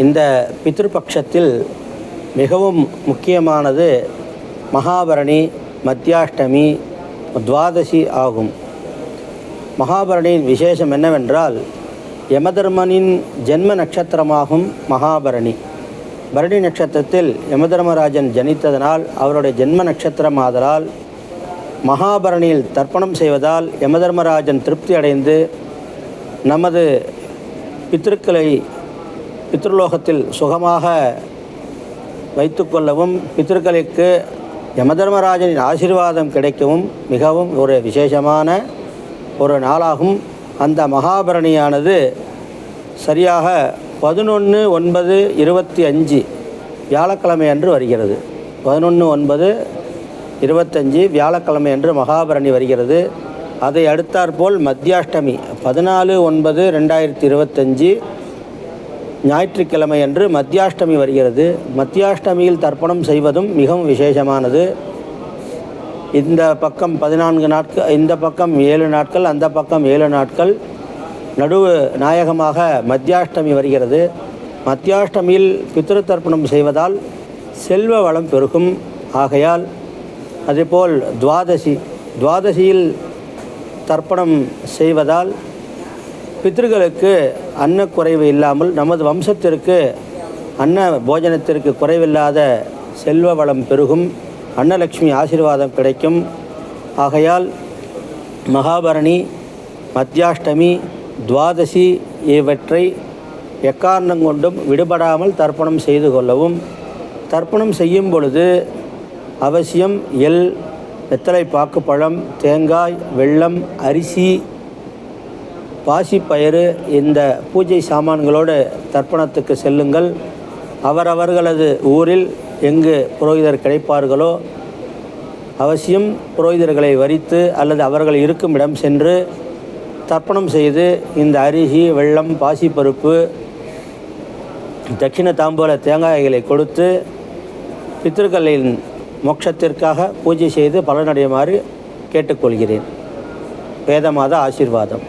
இந்த பித்ருபக்ஷத்தில் மிகவும் முக்கியமானது மகாபரணி, மத்தியாஷ்டமி, துவாதசி ஆகும். மகாபரணியின் விசேஷம் என்னவென்றால், யமதர்மனின் ஜென்ம நட்சத்திரமாகும் மகாபரணி. பரணி நட்சத்திரத்தில் யமதர்மராஜன் ஜனித்ததனால் அவருடைய ஜென்ம நட்சத்திரம் ஆதலால் மகாபரணியில் தர்ப்பணம் செய்வதால் யமதர்மராஜன் திருப்தி அடைந்து நமது பித்ருக்களை பித்ருலோகத்தில் சுகமாக வைத்து கொள்ளவும் பித்ருக்களுக்கு யமதர்மராஜனின் ஆசீர்வாதம் கிடைக்கவும் மிகவும் ஒரு விசேஷமான ஒரு நாளாகும். அந்த மகாபரணியானது சரியாக 11/9/25 வியாழக்கிழமை அன்று வருகிறது. 11/9/25 வியாழக்கிழமை அன்று மகாபரணி வருகிறது. அதை அடுத்தாற்போல் மத்தியாஷ்டமி 14/9/2025 ஞாயிற்றுக்கிழமை அன்று மத்தியாஷ்டமி வருகிறது. மத்தியாஷ்டமியில் தர்ப்பணம் செய்வதும் மிகவும் விசேஷமானது. இந்த பக்கம் 14 நாட்கள், இந்த பக்கம் 7 நாட்கள், அந்த பக்கம் 7 நாட்கள், நடுவு நாயகமாக மத்தியாஷ்டமி வருகிறது. மத்தியாஷ்டமியில் பித்ரு தர்ப்பணம் செய்வதால் செல்வ வளம் பெருகும். ஆகையால் அதேபோல் துவாதசியில் தர்ப்பணம் செய்வதால் பித்ருக்களுக்கு அன்னக்குறைவு இல்லாமல் நமது வம்சத்திற்கு அன்ன போஜனத்திற்கு குறைவில்லாத செல்வ வளம் பெருகும், அன்னலக்ஷ்மி ஆசீர்வாதம் கிடைக்கும். ஆகையால் மகாபரணி, மத்தியாஷ்டமி, துவாதசி இவற்றை எக்காரணம் கொண்டும் விடுபடாமல் தர்ப்பணம் செய்து கொள்ளவும். தர்ப்பணம் செய்யும் பொழுது அவசியம் எள், வெத்தலை பாக்குப்பழம், தேங்காய், வெல்லம், அரிசி, பாசிப்பயிறு இந்த பூஜை சாமான்களோடு தர்ப்பணத்துக்கு செல்லுங்கள். அவரவர்களது ஊரில் எங்கு புரோகிதர் கிடைப்பார்களோ அவசியம் புரோகிதர்களை வரித்து அல்லது அவர்கள் இருக்கும் இடம் சென்று தர்ப்பணம் செய்து இந்த அரிசி, வெல்லம், பாசிப்பருப்பு, தட்சிண தாம்பூல தேங்காய்களை கொடுத்து பித்ருக்களின் மோட்சத்திற்காக பூஜை செய்து பலனடையுமாறு கேட்டுக்கொள்கிறேன். வேதமாத ஆசீர்வாதம்.